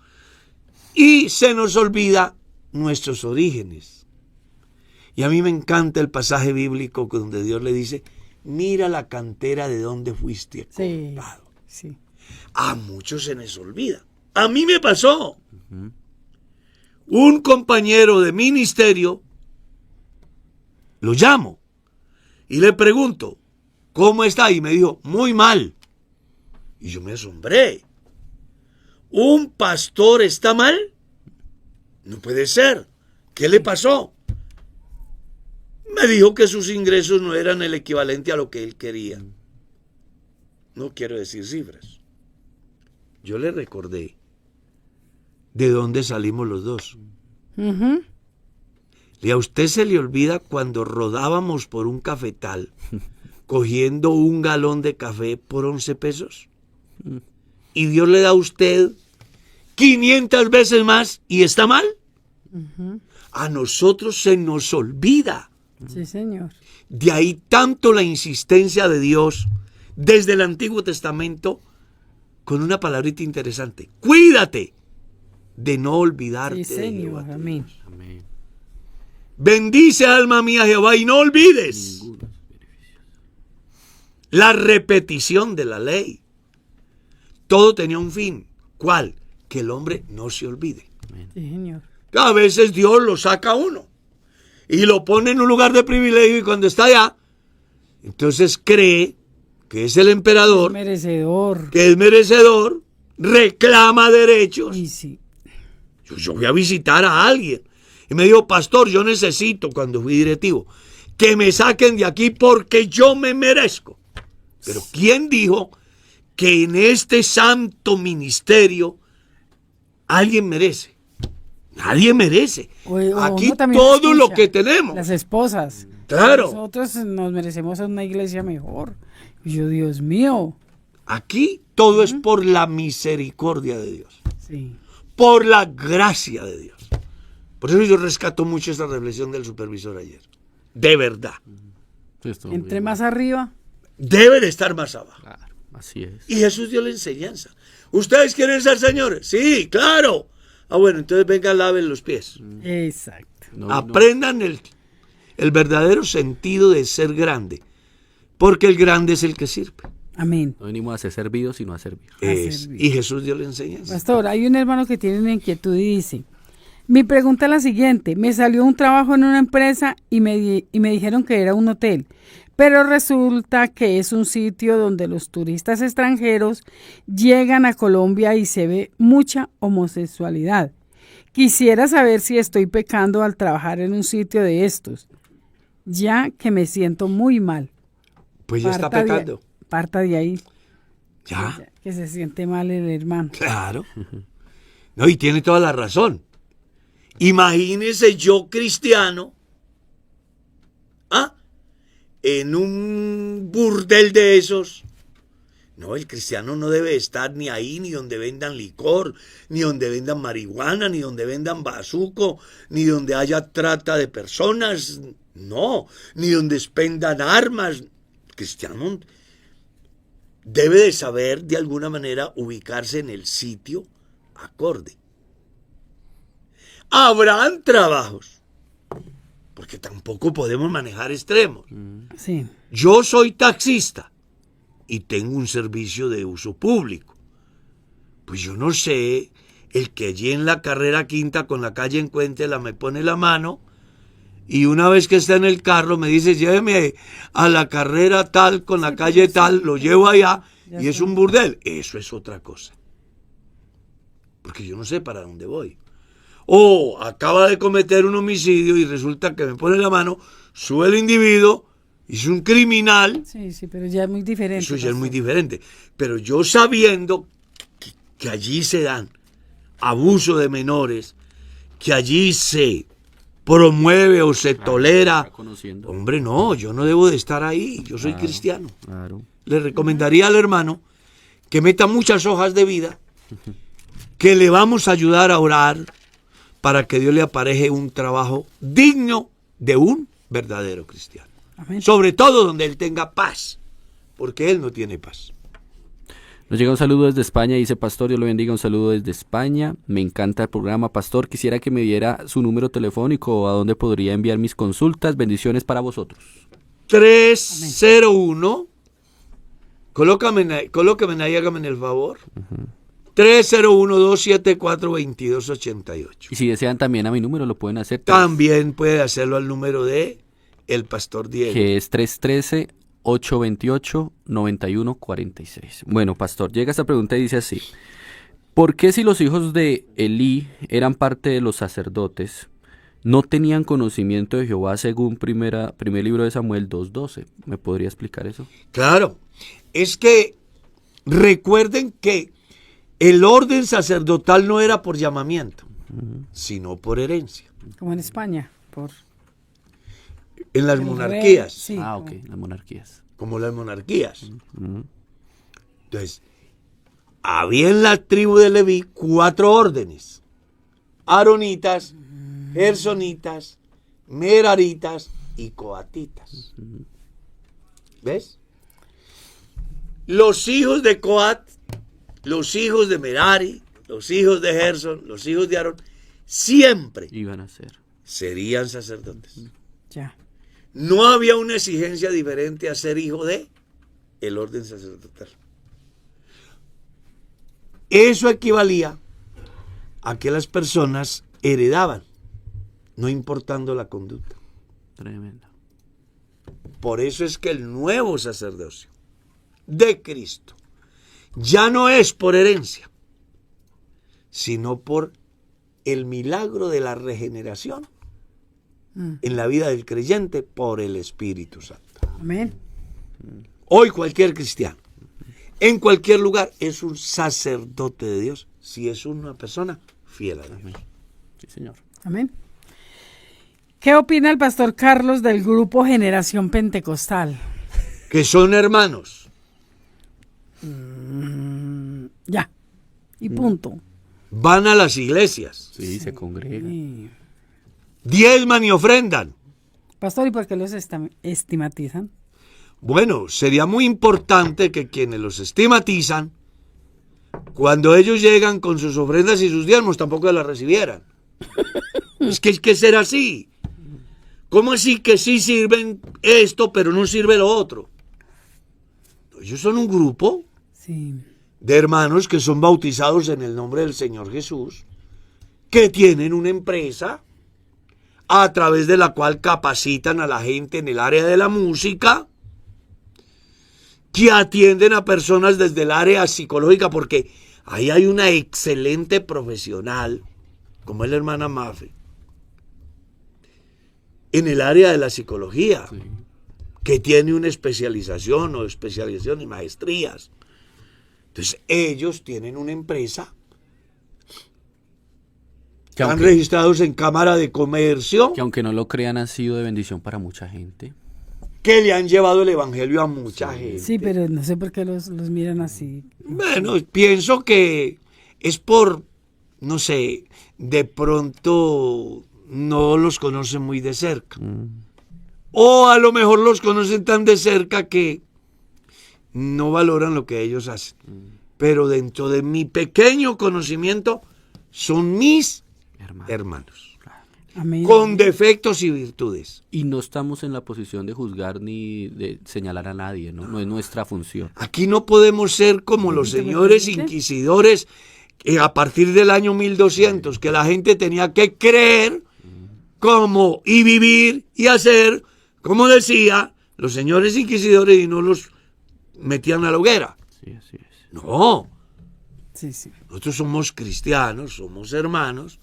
C: y se nos olvida nuestros orígenes. Y a mí me encanta el pasaje bíblico donde Dios le dice: mira la cantera de donde fuiste comprado.
B: Sí.
C: A muchos se les olvida. A mí me pasó. Un compañero de ministerio, lo llamo y le pregunto: ¿cómo está? Y me dijo: muy mal. Y yo me asombré. ¿Un pastor está mal? No puede ser. ¿Qué le pasó? Me dijo que sus ingresos no eran el equivalente a lo que él quería. No quiero decir cifras. Yo le recordé de dónde salimos los dos. Y a usted se le olvida cuando rodábamos por un cafetal cogiendo un galón de café por 11 pesos. Y Dios le da a usted 500 veces más y está mal. A nosotros se nos olvida.
B: Sí, señor.
C: De ahí tanto la insistencia de Dios desde el Antiguo Testamento con una palabrita interesante: cuídate de no olvidarte.
B: Sí,
C: de
B: señor.
C: Jehová.
B: Amén.
D: Amén.
C: Bendice, alma mía, Jehová, y no olvides la repetición de la ley. Todo tenía un fin. ¿Cuál? Que el hombre no se olvide.
B: Sí, señor.
C: A veces Dios lo saca a uno y lo pone en un lugar de privilegio, y cuando está allá, entonces cree que es el emperador,
B: Merecedor.
C: que es merecedor, reclama derechos.
B: Y sí.
C: Yo voy a visitar a alguien y me dijo: pastor, yo necesito, cuando fui directivo, que me saquen de aquí porque yo me merezco. Pero ¿quién dijo que en este santo alguien merece? Nadie merece. Aquí
B: uno también
C: todo lo
B: escucha,
C: que tenemos.
B: Las esposas.
C: Claro.
B: Nosotros nos merecemos una iglesia mejor. Y yo, Dios mío.
C: Aquí todo es por la misericordia de Dios.
B: Sí.
C: Por la gracia de Dios. Por eso yo rescato mucho esta reflexión del supervisor ayer. De verdad.
D: Sí, estuvo
B: Entre
D: muy
B: más
D: bueno.
B: arriba.
C: Debe de estar más abajo.
D: Claro, así es.
C: Y Jesús dio la enseñanza. ¿Ustedes quieren ser señores? Sí, claro. Ah, bueno, entonces vengan, laven los pies.
B: Exacto.
C: Aprendan el verdadero sentido de ser grande. Porque el grande es el que sirve.
B: Amén.
D: No venimos a ser servidos, sino a servir.
C: Y Jesús dio la enseñanza.
B: Pastor, hay un hermano que tiene una inquietud y dice: mi pregunta es la siguiente. Me salió un trabajo en una empresa y me dijeron que era un hotel. Pero resulta que es un sitio donde los turistas extranjeros llegan a Colombia y se ve mucha homosexualidad. Quisiera saber si estoy pecando al trabajar en un sitio de estos, ya que me siento muy mal.
C: Pues ya está pecando.
B: Parta de ahí.
C: Ya.
B: Que se siente mal el hermano.
C: Claro. No, y tiene toda la razón. Imagínese yo, cristiano, en un burdel de esos. No, el cristiano no debe estar ni ahí, ni donde vendan licor, ni donde vendan marihuana, ni donde vendan bazuco, ni donde haya trata de personas, no, ni donde expendan armas. El cristiano debe de saber de alguna manera ubicarse en el sitio acorde. Habrán trabajos, porque tampoco podemos manejar extremos.
B: Sí.
C: Yo soy taxista y tengo un servicio de uso público. Pues yo no sé, el que allí en la carrera quinta con la calle Encuéntrela me pone la mano y una vez que está en el carro me dice, lléveme a la carrera tal con la calle tal, lo llevo allá y es un burdel. Eso es otra cosa. Porque yo no sé para dónde voy. O acaba de cometer un homicidio y resulta que me pone la mano, sube el individuo, es un criminal.
B: Sí, pero ya es muy diferente.
C: Eso ya es muy diferente. Pero yo sabiendo que allí se dan abuso de menores, que allí se promueve o se tolera.
D: Conociendo.
C: Hombre, no, yo no debo de estar ahí, yo soy cristiano.
D: Claro.
C: Le recomendaría al hermano que meta muchas hojas de vida, que le vamos a ayudar a orar para que Dios le apareje un trabajo digno de un verdadero cristiano.
B: Amén.
C: Sobre todo donde él tenga paz, porque él no tiene paz.
D: Nos llega un saludo desde España, dice Pastor, Dios lo bendiga, un saludo desde España. Me encanta el programa, Pastor. Quisiera que me diera su número telefónico o a dónde podría enviar mis consultas. Bendiciones para vosotros.
C: 301, colócame ahí, hágame el favor. 301-274-2288.
D: Y si desean también a mi número, lo pueden hacer.
C: También puede hacerlo al número de el Pastor Diego.
D: Que es 313-828-9146. Bueno, Pastor, llega esta pregunta y dice así. ¿Por qué si los hijos de Elí eran parte de los sacerdotes, no tenían conocimiento de Jehová según primer libro de Samuel 2:12? ¿Me podría explicar eso?
C: Claro, es que recuerden que el orden sacerdotal no era por llamamiento, sino por herencia.
B: Como en España,
C: En las
B: el
C: monarquías,
B: rey, sí,
D: Ok, las monarquías.
C: como las monarquías. Entonces, había en la tribu de Leví 4 órdenes: aaronitas, gersonitas, meraritas y coatitas. ¿Ves? Los hijos de Coat, los hijos de Merari, los hijos de Gerson, los hijos de Aarón, siempre
D: Iban a ser.
C: serían sacerdotes.
B: Ya.
C: No había una exigencia diferente a ser hijo de el orden sacerdotal. Eso equivalía a que las personas heredaban, no importando la conducta.
D: Tremendo.
C: Por eso es que el nuevo sacerdocio de Cristo ya no es por herencia, sino por el milagro de la regeneración en la vida del creyente por el Espíritu Santo.
B: Amén.
C: Hoy cualquier cristiano, en cualquier lugar, es un sacerdote de Dios si es una persona fiel a Dios.
D: Sí, señor.
B: Amén. ¿Qué opina el pastor Carlos del grupo Generación Pentecostal?
C: Que son hermanos.
B: Ya. Y punto.
C: Van a las iglesias,
D: Sí, se congregan.
B: Sí.
C: diezman y ofrendan.
B: Pastor, ¿y por qué los estigmatizan?
C: Bueno, sería muy importante que quienes los estigmatizan, cuando ellos llegan con sus ofrendas y sus diezmos, tampoco las recibieran. Es que hay que ser así. ¿Cómo así que sí sirven esto, pero no sirve lo otro? Ellos son un grupo
B: Sí.
C: de hermanos que son bautizados en el nombre del Señor Jesús, que tienen una empresa a través de la cual capacitan a la gente en el área de la música, que atienden a personas desde el área psicológica, porque ahí hay una excelente profesional, como es la hermana Mafe, en el área de la psicología,
D: Sí.
C: que tiene una especialización o especialización y maestrías. Entonces, ellos tienen una empresa,
D: Que
C: están
D: aunque,
C: registrados en Cámara de Comercio.
D: que aunque no lo crean, ha sido de bendición para mucha gente.
C: que le han llevado el evangelio a mucha gente.
B: Sí, pero no sé por qué los miran así.
C: Bueno, pienso que es por, no sé, de pronto no los conocen muy de cerca. O a lo mejor los conocen tan de cerca que no valoran lo que ellos hacen. Pero dentro de mi pequeño conocimiento son mis hermanos.
B: Amén.
C: Con defectos y virtudes.
D: Y no estamos en la posición de juzgar ni de señalar a nadie, ¿no? No es nuestra función.
C: Aquí no podemos ser como los señores inquisidores a partir del año 1200, que la gente tenía que creer como y vivir y hacer como decía los señores inquisidores y no los metían a la hoguera.
D: Sí, así es.
C: No,
B: Sí, sí.
C: nosotros somos cristianos, somos hermanos,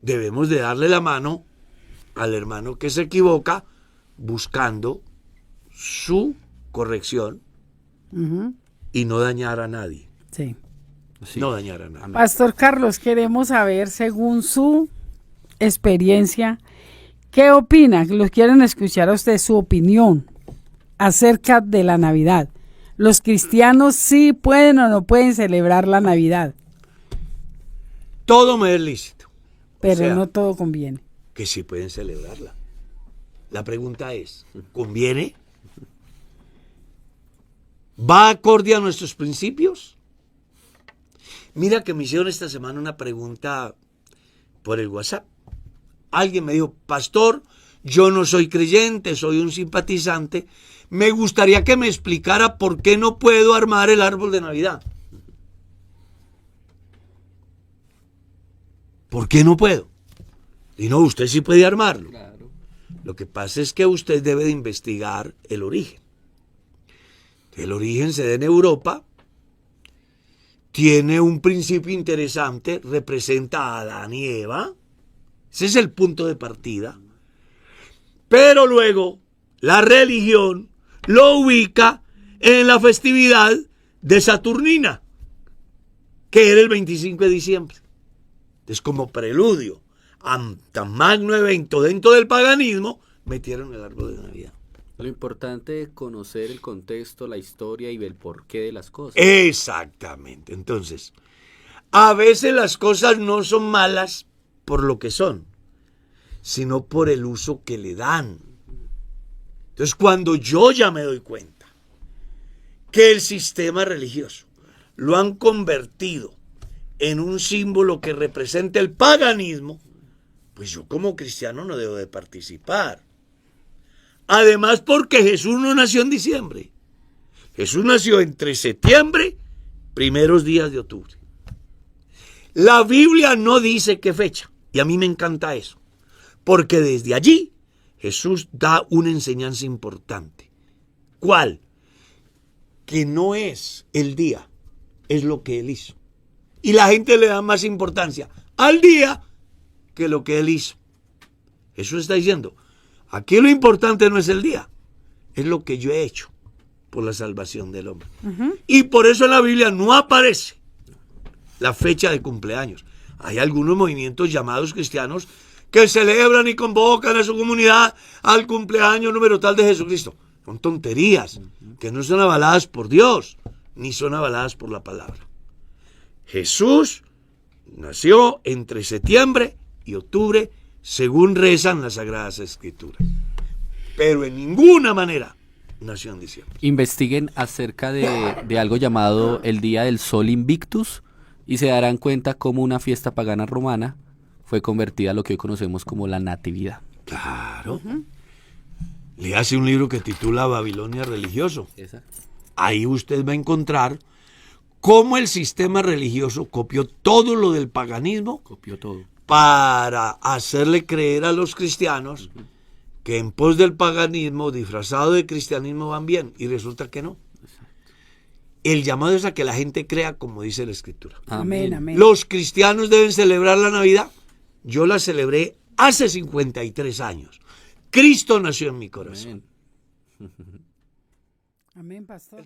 C: debemos de darle la mano al hermano que se equivoca buscando su corrección
B: Ujú.
C: y no dañar a nadie.
B: Sí.
D: Sí.
C: No dañar a nadie.
B: Pastor Carlos, queremos saber, según su experiencia, ¿qué opina? Los quieren escuchar a usted su opinión acerca de la Navidad. ¿Los cristianos sí pueden o no pueden celebrar la Navidad?
C: Todo me es lícito.
B: Pero
C: sea,
B: no todo conviene.
C: que sí pueden celebrarla. La pregunta es, ¿conviene? ¿Va acorde a nuestros principios? Mira que me hicieron esta semana una pregunta por el WhatsApp. Alguien me dijo, pastor, yo no soy creyente, soy un simpatizante. Me gustaría que me explicara por qué no puedo armar el árbol de Navidad. ¿Por qué no puedo? Y no, usted sí puede armarlo.
D: Claro.
C: Lo que pasa es que usted debe de investigar el origen. El origen se da en Europa, tiene un principio interesante, representa a Adán y Eva. Ese es el punto de partida. Pero luego la religión lo ubica en la festividad de Saturnina, que era el 25 de diciembre. Entonces, como preludio a tan magno evento dentro del paganismo, metieron el árbol de Navidad.
D: Lo importante es conocer el contexto, la historia y el porqué de las cosas.
C: Exactamente. Entonces, a veces las cosas no son malas por lo que son, sino por el uso que le dan. Entonces, cuando yo ya me doy cuenta que el sistema religioso lo han convertido en un símbolo que representa el paganismo, pues yo como cristiano no debo de participar. Además, porque Jesús no nació en diciembre. Jesús nació entre septiembre, primeros días de octubre. La Biblia no dice qué fecha, y a mí me encanta eso, porque desde allí Jesús da una enseñanza importante. ¿Cuál? Que no es el día, es lo que Él hizo. Y la gente le da más importancia al día que lo que Él hizo. Jesús está diciendo, aquí lo importante no es el día, es lo que yo he hecho por la salvación del hombre. Y por eso en la Biblia no aparece la fecha de cumpleaños. Hay algunos movimientos llamados cristianos que celebran y convocan a su comunidad al cumpleaños número tal de Jesucristo. Son tonterías que no son avaladas por Dios, ni son avaladas por la palabra. Jesús nació entre septiembre y octubre, según rezan las Sagradas Escrituras. Pero en ninguna manera nació en diciembre.
D: Investiguen acerca de algo llamado el Día del Sol Invictus y se darán cuenta cómo una fiesta pagana romana fue convertida a lo que hoy conocemos como la Natividad.
C: Claro. Le hace un libro que titula Babilonia Religioso.
D: Exacto.
C: Ahí usted va a encontrar cómo el sistema religioso copió todo lo del paganismo
D: Copió todo.
C: para hacerle creer a los cristianos que en pos del paganismo, disfrazado de cristianismo, van bien. Y resulta que no. El llamado es a que la gente crea como dice la Escritura.
B: Amén, amén.
C: Los cristianos deben celebrar la Navidad. Yo la celebré hace 53 años. Cristo nació en mi corazón.
D: Amén.
B: Amén, pastor.